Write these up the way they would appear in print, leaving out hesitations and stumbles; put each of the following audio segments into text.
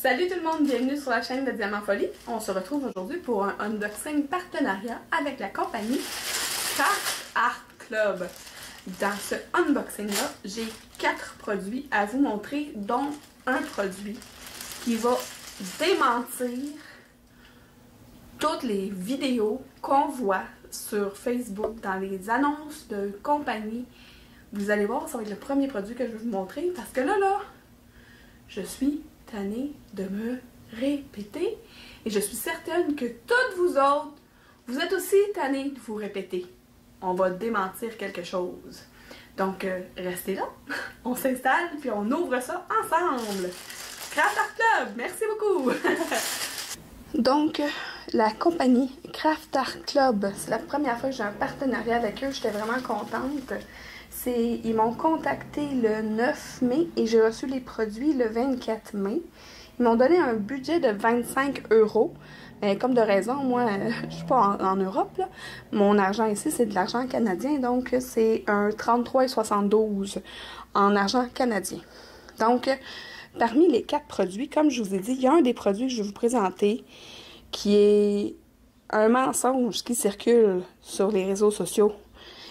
Salut tout le monde, bienvenue sur la chaîne de Diamant Folie. On se retrouve aujourd'hui pour un unboxing partenariat avec la compagnie Craft Art Club. Dans ce unboxing-là, j'ai 4 produits à vous montrer, dont un produit qui va démentir toutes les vidéos qu'on voit sur Facebook dans les annonces de compagnies. Vous allez voir, ça va être le premier produit que je vais vous montrer parce que là, je suis tannée de me répéter et je suis certaine que toutes vous autres, vous êtes aussi tannés de vous répéter. On va démentir quelque chose. Donc, restez là, on s'installe puis on ouvre ça ensemble. Craft Art Club, merci beaucoup! Donc, la compagnie Craft Art Club, c'est la première fois que j'ai un partenariat avec eux, j'étais vraiment contente. Ils m'ont contacté le 9 mai et j'ai reçu les produits le 24 mai. Ils m'ont donné un budget de 25 €. Mais comme de raison, moi, je suis pas en Europe, là. Mon argent ici, c'est de l'argent canadien, donc c'est un 33,72 en argent canadien. Donc, parmi les 4 produits, comme je vous ai dit, il y a un des produits que je vais vous présenter qui est un mensonge qui circule sur les réseaux sociaux.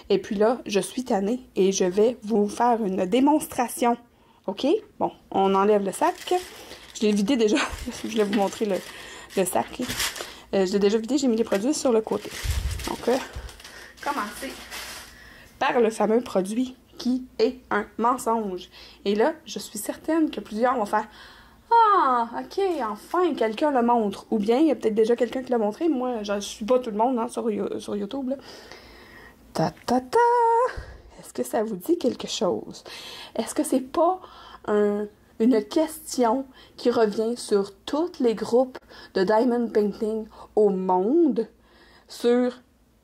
Et puis là, je suis tannée et je vais vous faire une démonstration. OK? Bon, on enlève le sac. Je l'ai vidé déjà. Je vais vous montrer le sac. Je l'ai déjà vidé, j'ai mis les produits sur le côté. Donc, commencer par le fameux produit qui est un mensonge. Et là, je suis certaine que plusieurs vont faire « Ah, OK, enfin, quelqu'un le montre. » Ou bien, il y a peut-être déjà quelqu'un qui l'a montré. Moi, je ne suis pas tout le monde hein, sur YouTube, là. Ta-ta-ta! Est-ce que ça vous dit quelque chose? Est-ce que c'est pas une question qui revient sur tous les groupes de diamond painting au monde? Sur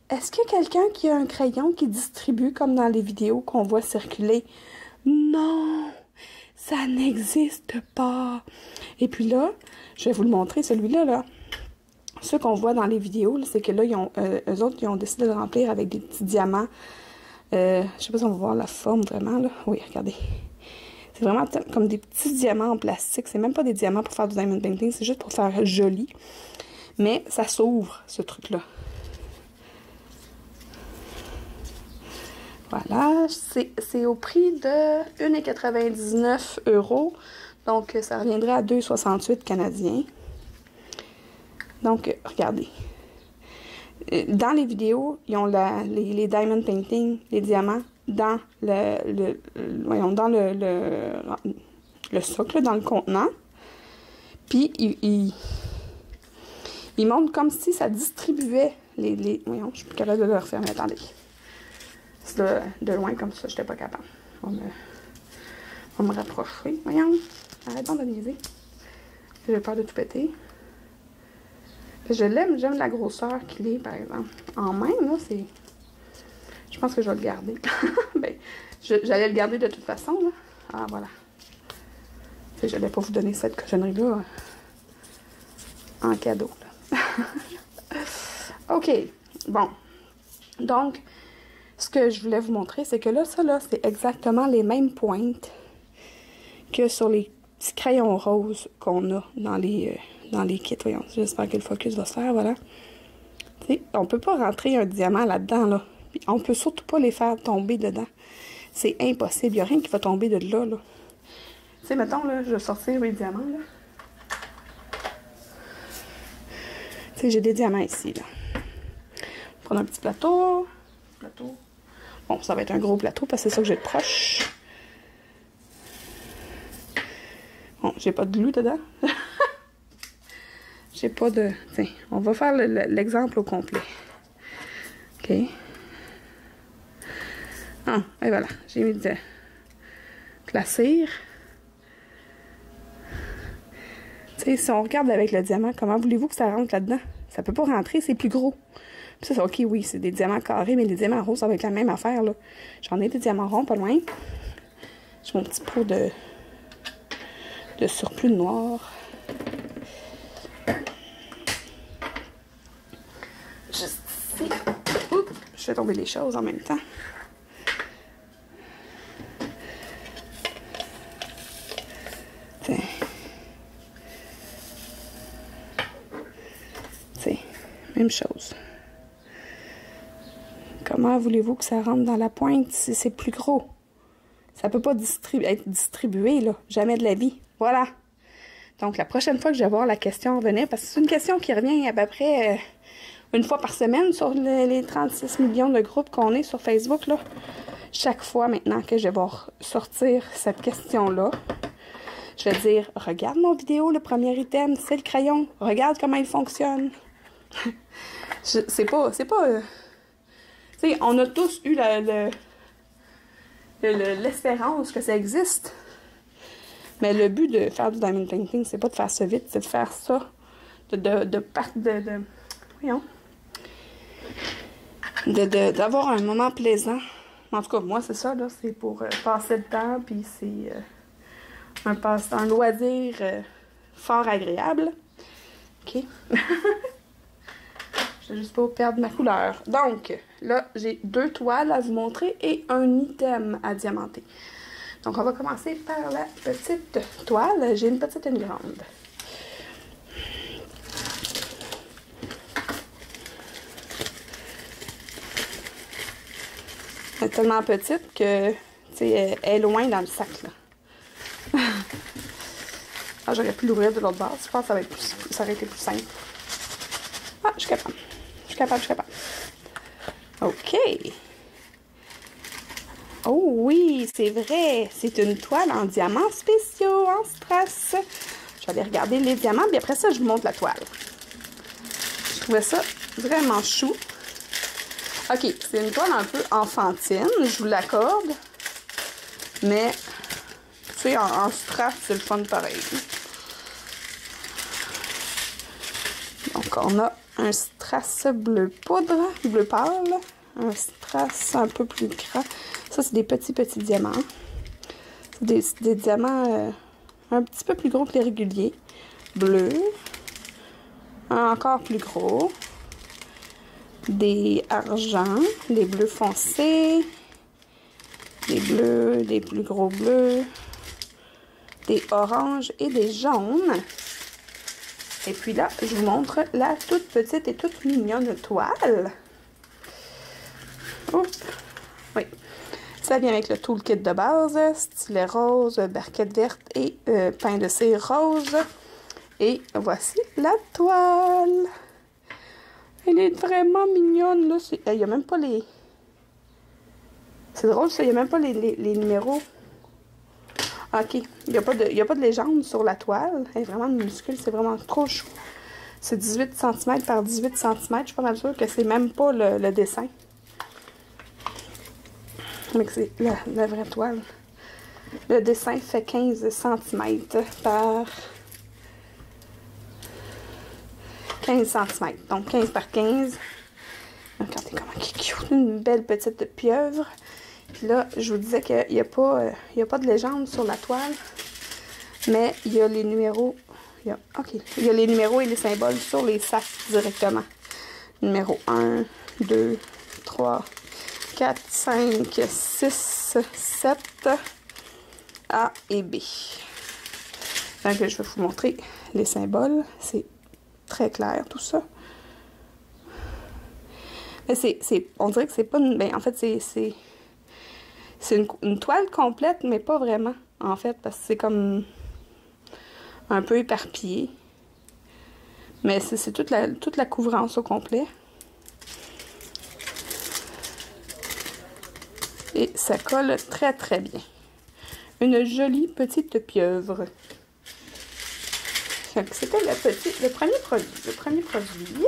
est-ce qu'il y a quelqu'un qui a un crayon qui distribue comme dans les vidéos qu'on voit circuler? Non! Ça n'existe pas! Et puis là, je vais vous le montrer, celui-là, là. Ce qu'on voit dans les vidéos, c'est que là, eux autres, ils ont décidé de remplir avec des petits diamants. Je sais pas si on va voir la forme vraiment, là. Oui, regardez. C'est vraiment comme des petits diamants en plastique. C'est même pas des diamants pour faire du diamond painting, c'est juste pour faire joli. Mais ça s'ouvre, ce truc-là. Voilà, c'est au prix de 1,99 €. Donc, ça reviendrait à 2,68 canadiens. Donc, regardez. Dans les vidéos, ils ont les diamond painting, les diamants, dans le socle, dans le contenant. Puis, ils montrent comme si ça distribuait voyons, je suis plus capable de le refaire, mais attendez. C'est de loin comme ça, je n'étais pas capable. On va me rapprocher. Voyons, arrêtons de niaiser. J'ai peur de tout péter. Je l'aime, j'aime la grosseur qu'il est, par exemple. En main, là, c'est... Je pense que je vais le garder. Ben, j'allais le garder de toute façon, là. Ah, voilà. Je n'allais pas vous donner cette cochonnerie-là en cadeau, là. OK. Bon. Donc, ce que je voulais vous montrer, c'est que là, ça, là, c'est exactement les mêmes pointes que sur les petits crayons roses qu'on a dans les kits. Voyons, j'espère que le focus va se faire, voilà. T'sais, on peut pas rentrer un diamant là-dedans, là. Puis on peut surtout pas les faire tomber dedans. C'est impossible. Il n'y a rien qui va tomber de là, là. Tu sais, mettons, là, je vais sortir mes diamants, là. Tu sais, j'ai des diamants ici, là. Prendre un petit plateau. Bon, ça va être un gros plateau parce que c'est ça que j'ai de proche. Bon, j'ai pas de glue dedans. J'ai pas de... Tiens, on va faire l'exemple au complet. OK. Ah, et voilà. J'ai mis de la cire. Tu sais, si on regarde avec le diamant, comment voulez-vous que ça rentre là-dedans? Ça peut pas rentrer, c'est plus gros. Puis ça, OK, oui, c'est des diamants carrés, mais les diamants ronds, ça va être la même affaire, là. J'en ai des diamants ronds, pas loin. J'ai mon petit pot de surplus de noir. Juste ici. Oups, je fais tomber les choses en même temps. Tiens. Même chose. Comment voulez-vous que ça rentre dans la pointe si c'est plus gros? Ça peut pas être distribué, là. Jamais de la vie. Voilà. Donc, la prochaine fois que je vais voir la question venir, parce que c'est une question qui revient à peu près une fois par semaine sur les 36 millions de groupes qu'on est sur Facebook, là. Chaque fois maintenant que je vais voir sortir cette question-là, je vais dire, regarde mon vidéo, le premier item, c'est le crayon. Regarde comment il fonctionne. C'est pas... tu sais, on a tous eu l'espérance que ça existe. Mais le but de faire du diamond painting, c'est pas de faire ça vite, c'est de faire ça, voyons, d'avoir un moment plaisant. En tout cas, moi, c'est ça, là, c'est pour passer le temps, puis c'est un loisir fort agréable. OK. Je vais juste pas perdre ma couleur. Donc, là, j'ai 2 toiles à vous montrer et un item à diamanter. Donc, on va commencer par la petite toile. J'ai une petite et une grande. Elle est tellement petite que, tu sais, elle est loin dans le sac, là. Ah, j'aurais pu l'ouvrir de l'autre bord. Je pense que ça aurait été plus simple. Ah, je suis capable. Je suis capable. OK. Oh oui, c'est vrai. C'est une toile en diamants spéciaux, en strass. Je vais aller regarder les diamants, puis après ça, je vous montre la toile. Je trouvais ça vraiment chou. OK, c'est une toile un peu enfantine, je vous l'accorde. Mais, tu sais, en strass, c'est le fun pareil. Donc, on a un strass bleu poudre, bleu pâle. Un strass un peu plus grand. Ça, c'est des petits diamants. C'est des diamants un petit peu plus gros que les réguliers. Bleu. Encore plus gros. Des argents. Des bleus foncés. Des bleus, des plus gros bleus. Des oranges et des jaunes. Et puis là, je vous montre la toute petite et toute mignonne toile. Oups. Oui. Ça vient avec le toolkit de base, stylet rose, barquette verte et pain de cire rose. Et voici la toile. Elle est vraiment mignonne, là. Il n'y a même pas les... C'est drôle, ça. Il n'y a même pas les numéros. OK. Il n'y a pas de légende sur la toile. Elle est vraiment minuscule. C'est vraiment trop chou. C'est 18 cm par 18 cm. Je suis pas mal sûre que c'est même pas le dessin. Mais c'est la vraie toile. Le dessin fait 15 cm par 15 cm. Donc 15 par 15. Regardez comment elle est cute. Une belle petite pieuvre. Puis là, je vous disais qu'il n'y a pas de légende sur la toile. Mais il y a les numéros. OK. Il y a les numéros et les symboles sur les sacs directement. Numéro 1, 2, 3, 4, 5, 6, 7, A et B. Donc, je vais vous montrer les symboles. C'est très clair, tout ça. Mais on dirait que c'est pas une... Ben, en fait, c'est une toile complète, mais pas vraiment, en fait, parce que c'est comme un peu éparpillé. Mais c'est toute la couvrance au complet. Et ça colle très très bien. Une jolie petite pieuvre. C'était le premier produit.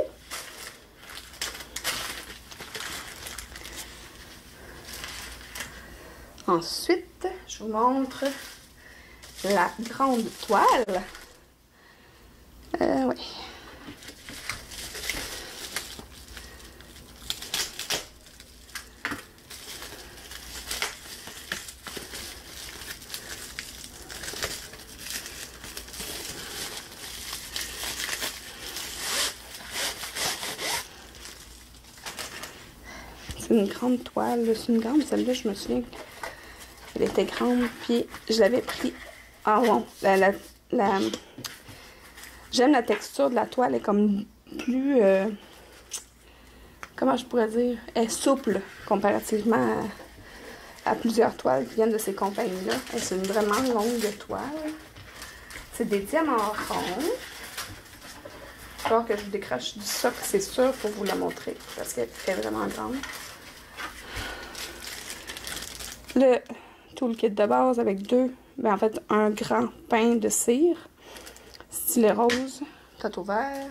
Ensuite, je vous montre la grande toile. Oui. C'est une grande toile. C'est une grande, celle-là, je me souviens. Elle était grande, puis je l'avais pris en rond. J'aime la texture de la toile, elle est comme plus comment je pourrais dire, est souple comparativement à plusieurs toiles qui viennent de ces compagnies-là. C'est une vraiment longue toile. C'est des diamants ronds. Alors que je vous décroche du socle, c'est sûr, pour vous la montrer, parce qu'elle est vraiment grande. Le toolkit de base avec en fait, un grand pain de cire, stylet rose, coteau vert.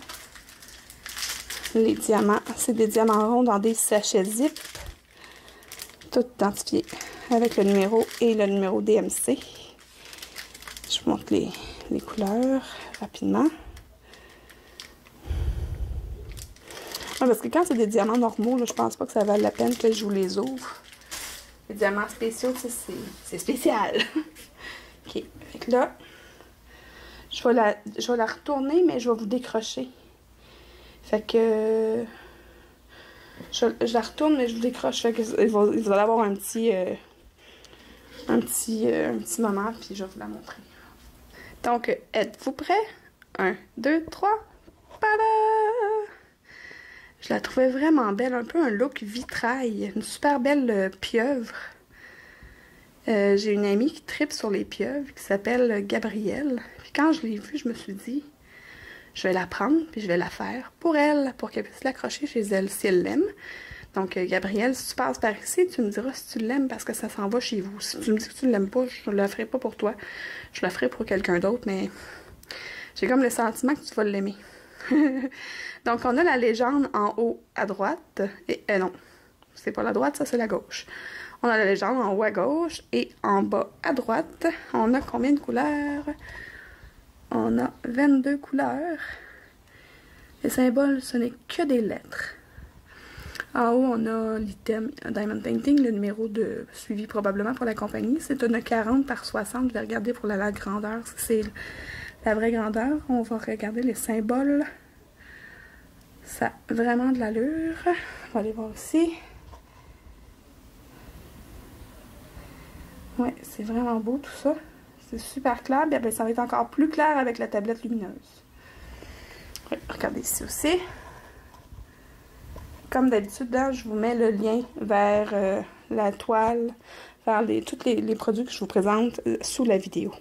Les diamants, c'est des diamants ronds dans des sachets zip, tout identifiés avec le numéro et le numéro DMC. Je vous montre les couleurs rapidement. Ouais, parce que quand c'est des diamants normaux, là, je pense pas que ça vaut la peine que je vous les ouvre. Les diamants spéciaux, c'est spécial. Ok, fait que là, je vais la retourner, mais je vais vous décrocher. Fait que je la retourne, mais je vous décroche. Fait que vous allez avoir un petit moment, puis je vais vous la montrer. Donc, êtes-vous prêts? 1, 2, 3. Pada! Je la trouvais vraiment belle, un peu un look vitrail, une super belle pieuvre. J'ai une amie qui tripe sur les pieuvres, qui s'appelle Gabrielle. Puis quand je l'ai vue, je me suis dit, je vais la prendre, puis je vais la faire pour elle, pour qu'elle puisse l'accrocher chez elle si elle l'aime. Donc, Gabrielle, si tu passes par ici, tu me diras si tu l'aimes parce que ça s'en va chez vous. Si tu me dis que tu ne l'aimes pas, je ne la ferai pas pour toi. Je la ferai pour quelqu'un d'autre, mais j'ai comme le sentiment que tu vas l'aimer. Donc, on a la légende en haut à droite. Et non, c'est pas la droite, ça c'est la gauche. On a la légende en haut à gauche et en bas à droite. On a combien de couleurs? On a 22 couleurs. Les symboles, ce n'est que des lettres. En haut, on a l'item Diamond Painting, le numéro de suivi probablement pour la compagnie. C'est une 40 par 60. Je vais regarder pour la grandeur. C'est la vraie grandeur. On va regarder les symboles. Ça a vraiment de l'allure. On va aller voir ici. Ouais, c'est vraiment beau tout ça. C'est super clair. Bien, ça va être encore plus clair avec la tablette lumineuse. Ouais, regardez ici aussi. Comme d'habitude, je vous mets le lien vers la toile, vers tous les produits que je vous présente sous la vidéo.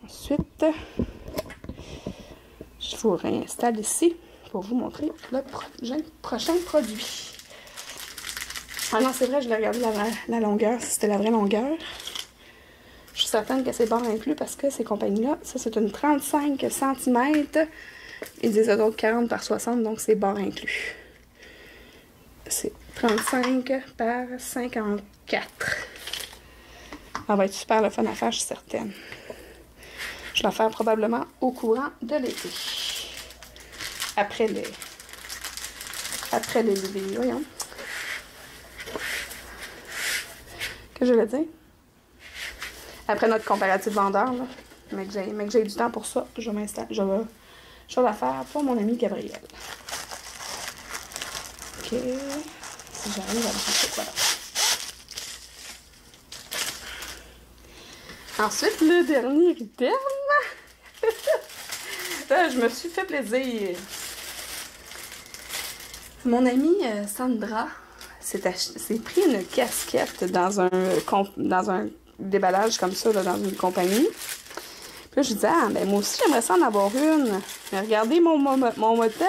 Ensuite, je vous réinstalle ici pour vous montrer le prochain produit. Ah non, c'est vrai, je l'ai regardé la longueur, si c'était la vraie longueur. Je suis certaine que c'est barre inclus parce que ces compagnies-là, ça c'est une 35 cm. Ils disent d'autres 40 par 60, donc c'est barre inclus. C'est 35 par 54. Ça va être super le fun à faire, je suis certaine. Je vais la faire probablement au courant de l'été. Après les voyons. Que je vais dire? Après notre comparatif vendeur, là, mais que j'ai du temps pour ça, je m'installe. Je vais la faire pour mon ami Gabriel. Ok. Si j'arrive à le faire, voilà. Ensuite, le dernier item. Là, je me suis fait plaisir. Mon amie Sandra s'est pris une casquette dans un déballage comme ça, là, dans une compagnie. Puis là, je disais, ah, ben moi aussi, j'aimerais ça en avoir une. Mais regardez mon modèle.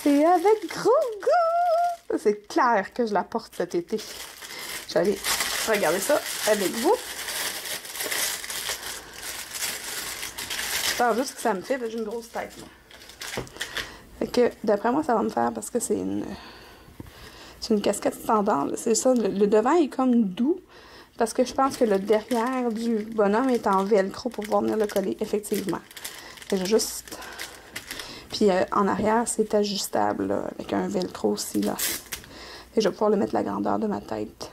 C'est avec gros goût. C'est clair que je la porte cet été. Je vais aller regarder ça avec vous. J'espère juste que ça me fait, j'ai une grosse tête. Là. Fait que, d'après moi, ça va me faire parce que c'est une casquette standard. C'est ça, le devant est comme doux. Parce que je pense que le derrière du bonhomme est en velcro pour pouvoir venir le coller, effectivement. Fait juste... Puis en arrière, c'est ajustable, là, avec un velcro aussi, là. Et je vais pouvoir le mettre la grandeur de ma tête.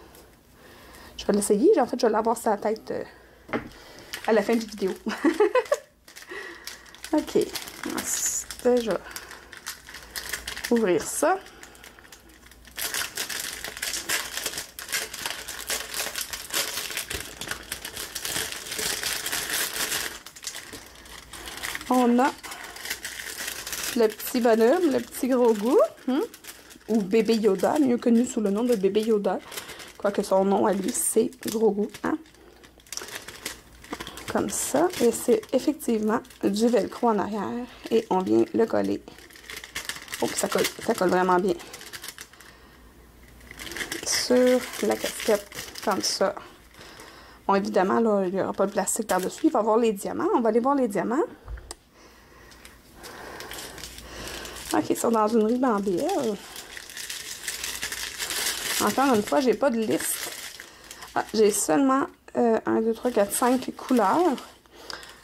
Je vais l'essayer. En fait, je vais l'avoir sur la tête à la fin de la vidéo. OK. Ensuite, je vais ouvrir ça. On a le petit bonhomme, le petit gros goût, ou bébé Yoda, mieux connu sous le nom de bébé Yoda. Quoique son nom à lui, c'est gros goût, hein? Comme ça. Et c'est effectivement du velcro en arrière. Et on vient le coller. Oh, ça colle vraiment bien. Sur la casquette, comme ça. Bon, évidemment, là, il n'y aura pas de plastique par-dessus. Il va y avoir les diamants. On va aller voir les diamants. Ok, ils sont dans une ribambelle. Encore une fois, j'ai pas de liste. Ah, j'ai seulement 1, 2, 3, 4, 5 couleurs.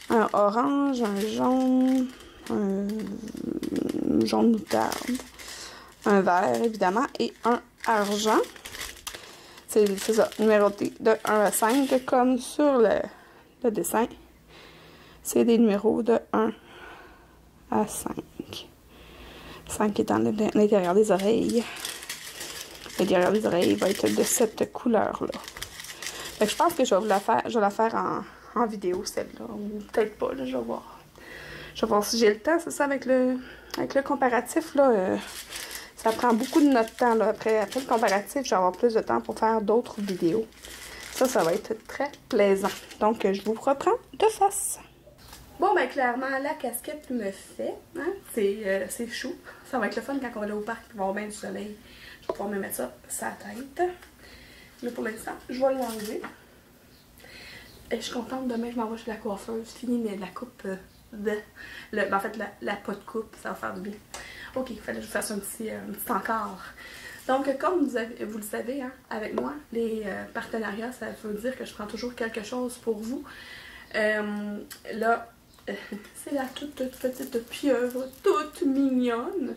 Un orange, un jaune, un jaune moutarde, un vert, évidemment, et un argent. C'est ça, numéroté de 1 à 5, comme sur le dessin. C'est des numéros de 1 à 5. 5 est dans l'intérieur des oreilles. L'intérieur des oreilles va être de cette couleur-là. Je pense que je vais la faire en vidéo, celle-là. Ou peut-être pas, là, je vais voir. Je vais voir si j'ai le temps, c'est ça, avec le comparatif, là. Ça prend beaucoup de notre temps, là. Après le comparatif, je vais avoir plus de temps pour faire d'autres vidéos. Ça va être très plaisant. Donc, je vous reprends de face. Bon, ben clairement, la casquette me fait. Hein? C'est chou. Ça va être le fun quand on va aller au parc et va avoir bien du soleil. Je vais pouvoir me mettre ça sur la tête. Mais pour l'instant, je vais l'enlever. Et je suis contente. Demain, je m'en vais chez la coiffeuse. Fini la coupe en fait, la pas de coupe. Ça va faire du bien. Ok, il fallait que je fasse un petit encart. Donc, comme vous le savez, hein, avec moi, les partenariats, ça veut dire que je prends toujours quelque chose pour vous. Là, c'est la toute petite pieuvre, toute mignonne.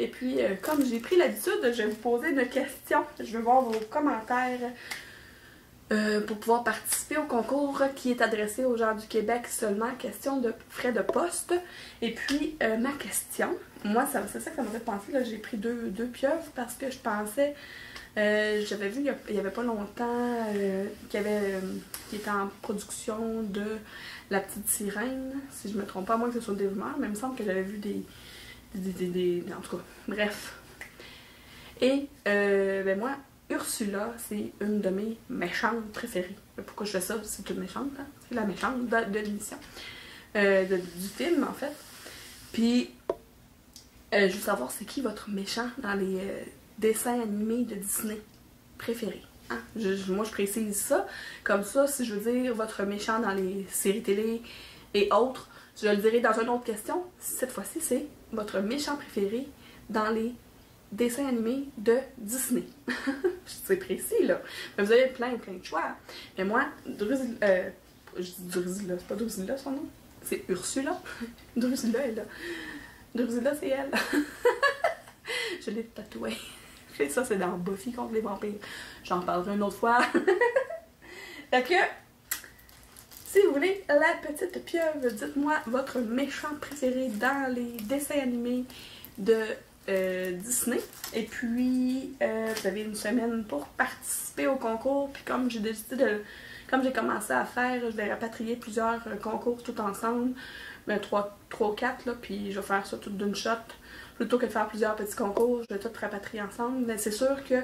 Et puis, comme j'ai pris l'habitude, je vais vous poser une question. Je vais voir vos commentaires pour pouvoir participer au concours qui est adressé aux gens du Québec seulement. Question de frais de poste. Et puis, ma question, moi, c'est ça que ça m'a fait penser. J'ai pris deux pieuvres parce que je pensais... j'avais vu il n'y avait pas longtemps qu'il était en production de La Petite Sirène, si je me trompe pas, à moins que ce soit des rumeurs, mais il me semble que j'avais vu en tout cas, bref. Et ben moi, Ursula, c'est une de mes méchantes préférées. Pourquoi je fais ça? C'est une méchante, hein? C'est la méchante de l'émission, du film en fait. Puis, je veux savoir c'est qui votre méchant dans les dessins animés de Disney préférés. Hein? Moi, je précise ça. Comme ça, si je veux dire votre méchant dans les séries télé et autres, je le dirai dans une autre question. Cette fois-ci, c'est votre méchant préféré dans les dessins animés de Disney. C'est précis, là. Mais vous avez plein de choix. Mais moi, Drusilla, je dis Drusilla, c'est pas Drusilla son nom? C'est Ursula. Drusilla est là. Drusilla, c'est elle. Je l'ai tatoué. Et ça, c'est dans Buffy contre les vampires. J'en parlerai une autre fois. Fait que, si vous voulez, la petite pieuvre, dites-moi votre méchant préféré dans les dessins animés de Disney. Et puis, vous avez une semaine pour participer au concours. Puis comme j'ai décidé de... Comme j'ai commencé à faire, je vais rapatrier plusieurs concours tout ensemble. 3 ou 4, là, puis je vais faire ça tout d'une shot. Plutôt que de faire plusieurs petits concours, je vais tout rapatrier ensemble. Mais c'est sûr que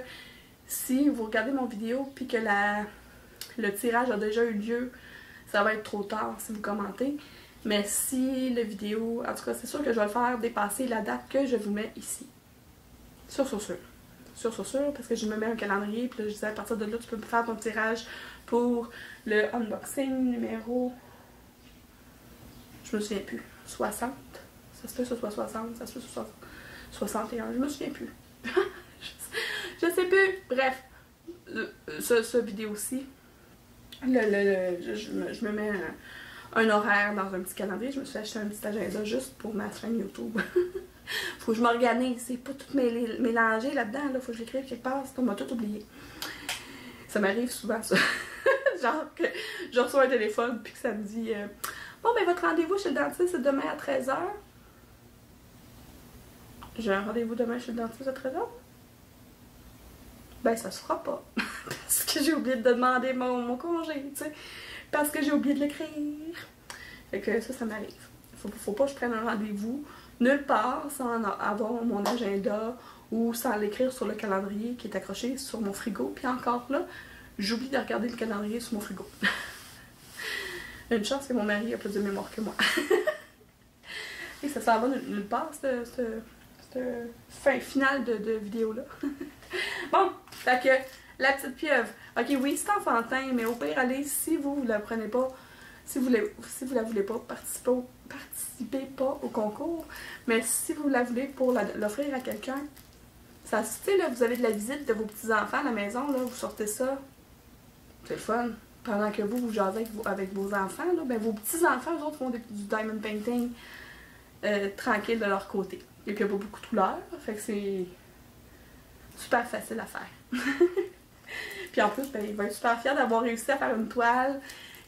si vous regardez mon vidéo puis que le tirage a déjà eu lieu, ça va être trop tard si vous commentez. Mais si la vidéo, en tout cas, c'est sûr que je vais le faire dépasser la date que je vous mets ici. Sur Saussure. Sur Saussure, parce que je me mets un calendrier, puis là, je disais à partir de là, tu peux faire ton tirage pour le unboxing numéro... Je me souviens plus. 60? Ça se peut que ce soit 60, ça se peut que ce soit 61, je me souviens plus. je sais plus. Bref, ce vidéo-ci, je me mets un horaire dans un petit calendrier. Je me suis acheté un petit agenda juste pour ma chaîne YouTube. Faut que je m'organise. C'est pas tout mélangé là-dedans. Là. Faut que je l'écrive quelque part, sinon on m'a tout oublié. Ça m'arrive souvent, ça. Genre que je reçois un téléphone puis que ça me dit bon, ben votre rendez-vous chez le dentiste, c'est demain à 13h. J'ai un rendez-vous demain chez le dentiste à 13h? Ben, ça se fera pas. Parce que j'ai oublié de demander mon congé, tu sais. Parce que j'ai oublié de l'écrire. Fait que ça m'arrive. Faut pas que je prenne un rendez-vous nulle part sans avoir mon agenda ou sans l'écrire sur le calendrier qui est accroché sur mon frigo. Puis encore là, j'oublie de regarder le calendrier sur mon frigo. Une chance que mon mari a plus de mémoire que moi. Et ça s'en va nulle part, cette fin finale de vidéo-là. Bon, fait que la petite pieuvre. Ok, oui, c'est enfantin, mais au pire, allez, si vous ne la prenez pas, si vous la voulez pas, participez pas au concours. Mais si vous la voulez pour l'offrir à quelqu'un, ça, tu sais, là, vous avez de la visite de vos petits-enfants à la maison, là, vous sortez ça. C'est le fun. Pendant que vous jasez avec vos enfants, là, ben, vos petits-enfants, eux autres, font du diamond painting tranquille de leur côté. Et puis, il n'y a pas beaucoup de couleurs, fait que c'est super facile à faire. Puis en plus, ben, il va être super fier d'avoir réussi à faire une toile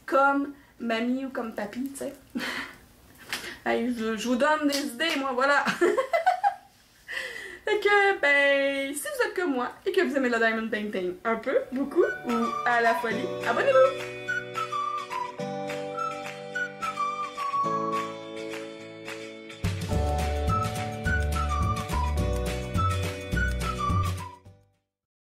comme mamie ou comme papy, tu sais. Hey, je vous donne des idées, moi, voilà! Fait que, ben, si vous êtes comme moi et que vous aimez le diamond painting un peu, beaucoup ou à la folie, abonnez-vous!